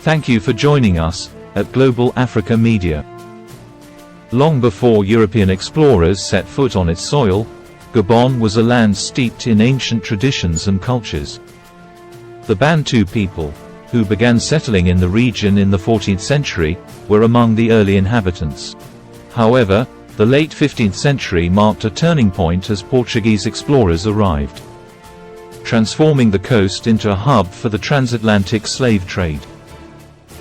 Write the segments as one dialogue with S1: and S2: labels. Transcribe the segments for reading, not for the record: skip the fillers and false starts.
S1: Thank you for joining us at Global Africa Media. Long before European explorers set foot on its soil, Gabon was a land steeped in ancient traditions and cultures. The Bantu people, who began settling in the region in the 14th century, were among the early inhabitants. However, the late 15th century marked a turning point as Portuguese explorers arrived, transforming the coast into a hub for the transatlantic slave trade.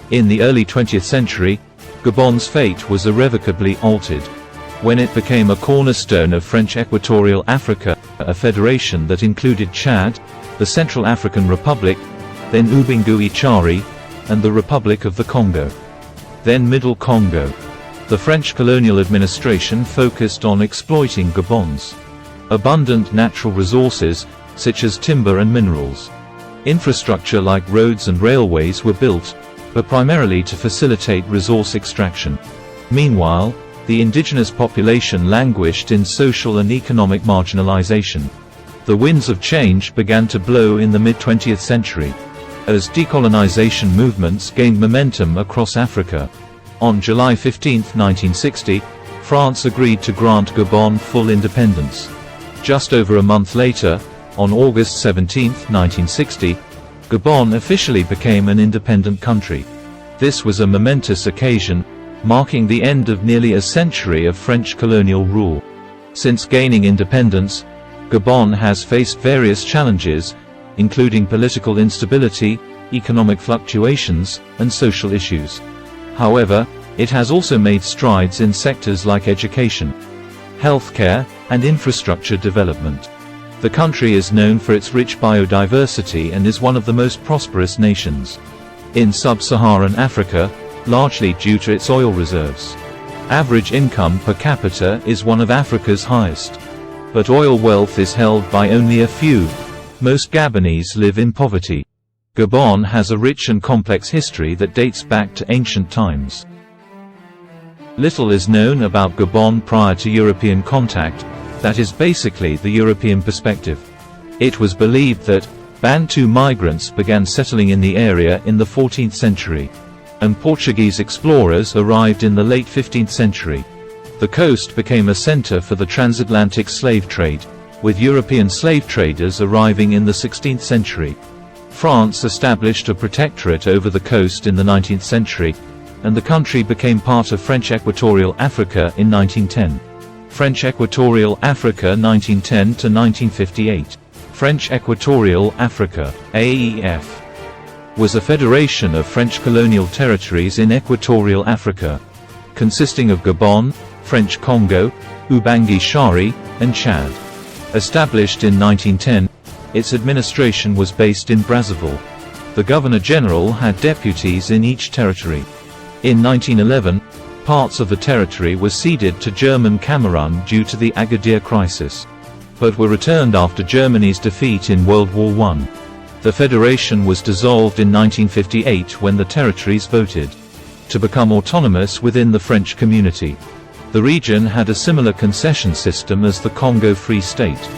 S1: In the early 20th century, Gabon's fate was irrevocably altered, when it became a cornerstone of French Equatorial Africa, a federation that included Chad, the Central African Republic, then Oubangui-Chari, and the Republic of the Congo. Then Middle Congo. The French colonial administration focused on exploiting Gabon's abundant natural resources, such as timber and minerals. Infrastructure like roads and railways were built, but primarily to facilitate resource extraction. Meanwhile, the indigenous population languished in social and economic marginalization. The winds of change began to blow in the mid-20th century, as decolonization movements gained momentum across Africa. On July 15, 1960, France agreed to grant Gabon full independence. Just over a month later, on August 17, 1960, Gabon officially became an independent country. This was a momentous occasion, marking the end of nearly a century of French colonial rule. Since gaining independence, Gabon has faced various challenges, including political instability, economic fluctuations, and social issues. However, it has also made strides in sectors like education, healthcare, and infrastructure development. The country is known for its rich biodiversity and is one of the most prosperous nations in sub-Saharan Africa, largely due to its oil reserves. Average income per capita is one of Africa's highest. But oil wealth is held by only a few. Most Gabonese live in poverty. Gabon has a rich and complex history that dates back to ancient times. Little is known about Gabon prior to European contact, that is basically the European perspective. It was believed that Bantu migrants began settling in the area in the 14th century, and Portuguese explorers arrived in the late 15th century. The coast became a center for the transatlantic slave trade, with European slave traders arriving in the 16th century. France established a protectorate over the coast in the 19th century, and the country became part of French Equatorial Africa in 1910. French Equatorial Africa 1910 to 1958. French Equatorial Africa, AEF, was a federation of French colonial territories in Equatorial Africa, consisting of Gabon, French Congo, Oubangui-Chari, and Chad. Established in 1910, its administration was based in Brazzaville. The Governor-General had deputies in each territory. In 1911, parts of the territory were ceded to German Cameroon due to the Agadir crisis, but were returned after Germany's defeat in World War I. The federation was dissolved in 1958 when the territories voted to become autonomous within the French community. The region had a similar concession system as the Congo Free State,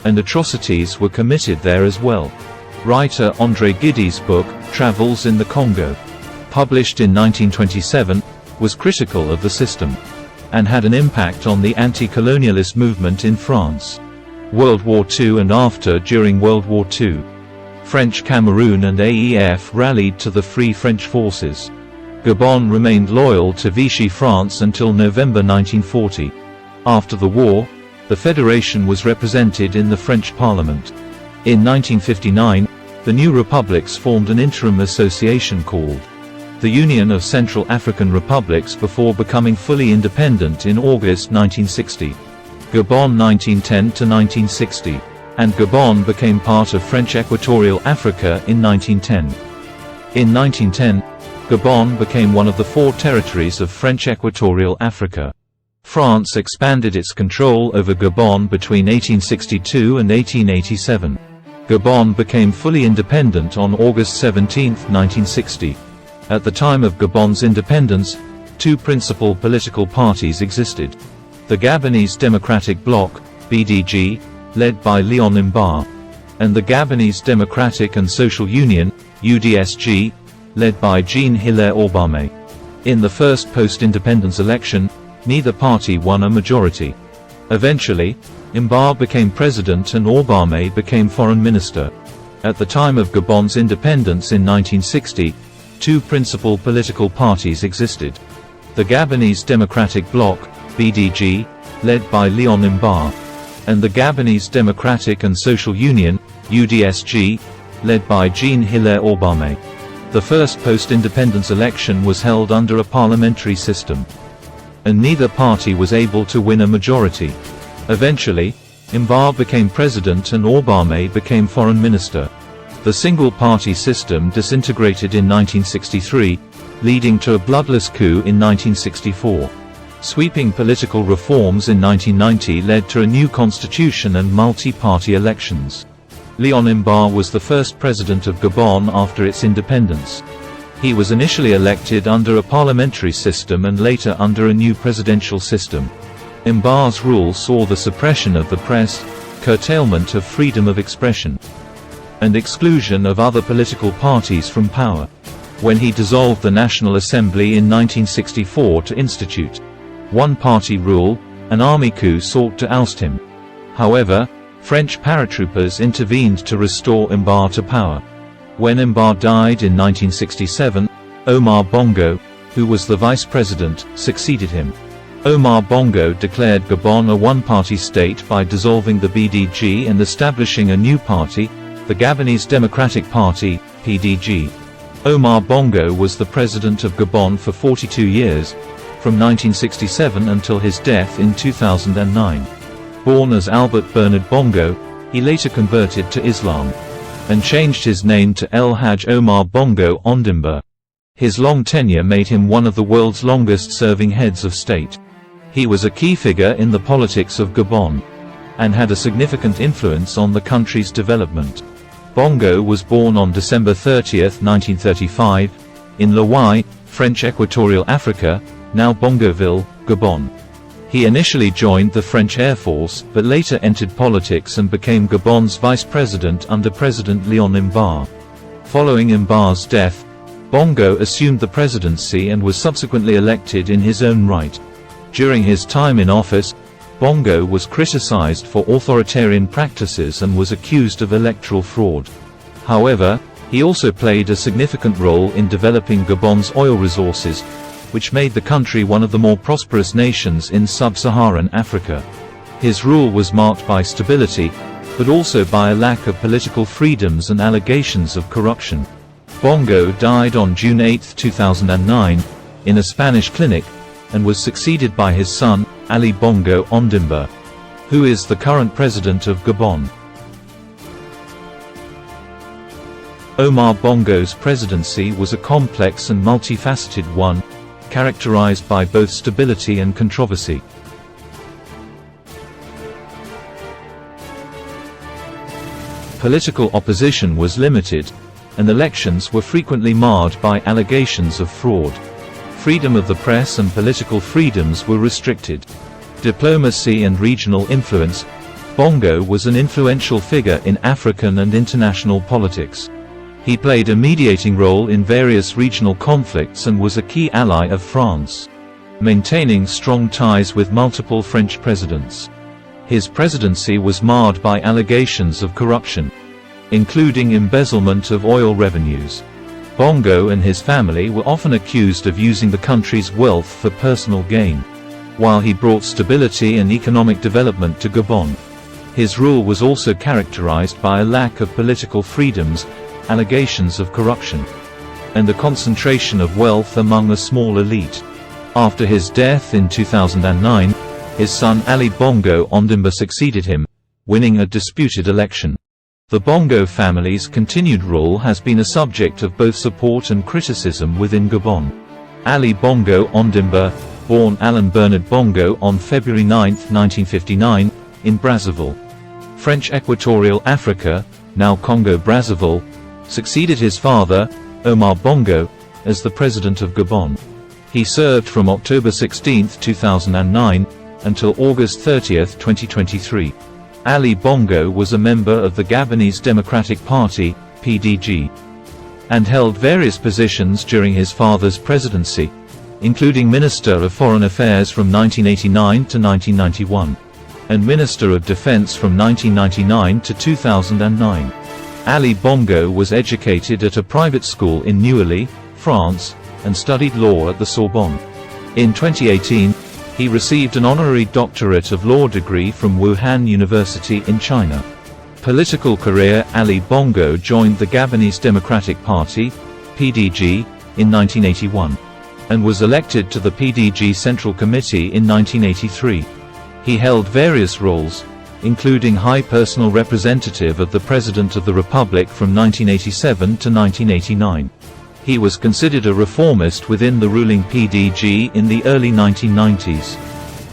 S1: and atrocities were committed there as well. Writer André Gidi's book, Travels in the Congo, published in 1927, was critical of the system, and had an impact on the anti-colonialist movement in France. World War II and after. During World War II, French Cameroon and AEF rallied to the Free French forces. Gabon remained loyal to Vichy France until November 1940. After the war, the federation was represented in the French Parliament. In 1959, the new republics formed an interim association called the Union of Central African Republics before becoming fully independent in August 1960. Gabon 1910 to 1960, and Gabon became part of French Equatorial Africa in 1910. In 1910, Gabon became one of the 4 territories of French Equatorial Africa. France expanded its control over Gabon between 1862 and 1887. Gabon became fully independent on August 17, 1960. At the time of Gabon's independence, 2 principal political parties existed. The Gabonese Democratic Bloc, BDG, led by Léon Mbar, and the Gabonese Democratic and Social Union, UDSG, led by Jean-Hilaire Oubangui. In the first post-independence election, neither party won a majority. Eventually, Mba became president and Oubangui became foreign minister. At the time of Gabon's independence in 1960, two principal political parties existed. The Gabonese Democratic Bloc, BDG, led by Léon Mba, and the Gabonese Democratic and Social Union, UDSG, led by Jean-Hilaire Oubangui. The first post-independence election was held under a parliamentary system, and neither party was able to win a majority. Eventually, Mba became president and Oubangui became foreign minister. The single-party system disintegrated in 1963, leading to a bloodless coup in 1964. Sweeping political reforms in 1990 led to a new constitution and multi-party elections. Léon Mba was the first president of Gabon after its independence. He was initially elected under a parliamentary system and later under a new presidential system. Mba's rule saw the suppression of the press, curtailment of freedom of expression, and exclusion of other political parties from power. When he dissolved the National Assembly in 1964 to institute one-party rule, an army coup sought to oust him. However, French paratroopers intervened to restore Mba to power. When Mba died in 1967, Omar Bongo, who was the vice president, succeeded him. Omar Bongo declared Gabon a one-party state by dissolving the BDG and establishing a new party, the Gabonese Democratic Party, PDG. Omar Bongo was the president of Gabon for 42 years, from 1967 until his death in 2009. Born as Albert Bernard Bongo, he later converted to Islam, and changed his name to El Hajj Omar Bongo Ondimba. His long tenure made him one of the world's longest-serving heads of state. He was a key figure in the politics of Gabon, and had a significant influence on the country's development. Bongo was born on December 30, 1935, in Lawai, French Equatorial Africa, now Bongoville, Gabon. He initially joined the French Air Force, but later entered politics and became Gabon's vice president under President Léon Mba. Following Mba's death, Bongo assumed the presidency and was subsequently elected in his own right. During his time in office, Bongo was criticized for authoritarian practices and was accused of electoral fraud. However, he also played a significant role in developing Gabon's oil resources, which made the country one of the more prosperous nations in sub-Saharan Africa. His rule was marked by stability, but also by a lack of political freedoms and allegations of corruption. Bongo died on June 8, 2009, in a Spanish clinic, and was succeeded by his son, Ali Bongo Ondimba, who is the current president of Gabon. Omar Bongo's presidency was a complex and multifaceted one, characterized by both stability and controversy. Political opposition was limited, and elections were frequently marred by allegations of fraud. Freedom of the press and political freedoms were restricted. Diplomacy and regional influence. Bongo was an influential figure in African and international politics. He played a mediating role in various regional conflicts and was a key ally of France, maintaining strong ties with multiple French presidents. His presidency was marred by allegations of corruption, including embezzlement of oil revenues. Bongo and his family were often accused of using the country's wealth for personal gain. While he brought stability and economic development to Gabon, his rule was also characterized by a lack of political freedoms, allegations of corruption, and the concentration of wealth among a small elite. After his death in 2009, his son Ali Bongo Ondimba succeeded him, winning a disputed election. The Bongo family's continued rule has been a subject of both support and criticism within Gabon. Ali Bongo Ondimba, born Alain Bernard Bongo on February 9, 1959, in Brazzaville, French Equatorial Africa, now Congo-Brazzaville, succeeded his father, Omar Bongo, as the president of Gabon. He served from October 16, 2009, until August 30, 2023. Ali Bongo was a member of the Gabonese Democratic Party, PDG. and held various positions during his father's presidency, including Minister of Foreign Affairs from 1989 to 1991, and Minister of Defense from 1999 to 2009. Ali Bongo was educated at a private school in Neuilly, France, and studied law at the Sorbonne. In 2018, he received an honorary doctorate of law degree from Wuhan University in China. Political career: Ali Bongo joined the Gabonese Democratic Party, PDG, in 1981, and was elected to the PDG Central Committee in 1983. He held various roles, including High Personal Representative of the President of the Republic from 1987 to 1989. He was considered a reformist within the ruling PDG in the early 1990s.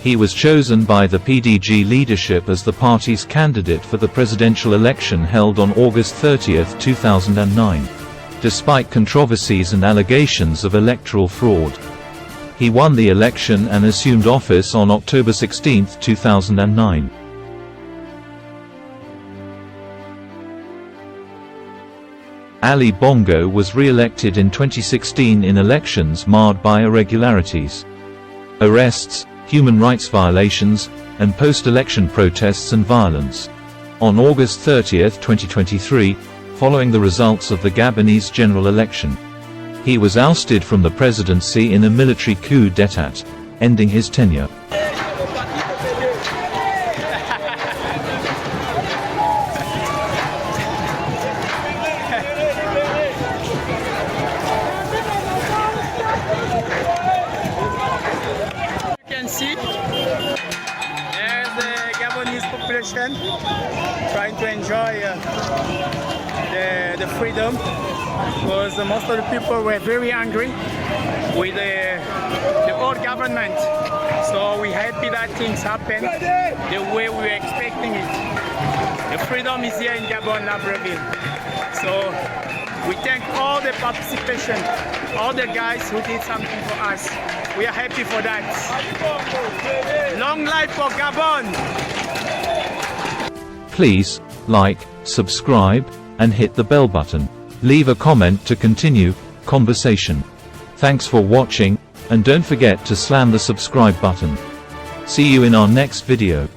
S1: He was chosen by the PDG leadership as the party's candidate for the presidential election held on August 30, 2009. Despite controversies and allegations of electoral fraud, he won the election and assumed office on October 16, 2009. Ali Bongo was re-elected in 2016 in elections marred by irregularities, arrests, human rights violations, and post-election protests and violence. On August 30, 2023, following the results of the Gabonese general election, he was ousted from the presidency in a military coup d'état, ending his tenure.
S2: Population trying to enjoy the freedom, because most of the people were very angry with the old government. So we're happy that things happen the way we were expecting it. The freedom is here in Gabon, Libreville. So we thank all the participation, all the guys who did something for us. We are happy for that. Long life for Gabon!
S1: Please like, subscribe, and hit the bell button. Leave a comment to continue conversation. Thanks for watching, and don't forget to slam the subscribe button. See you in our next video.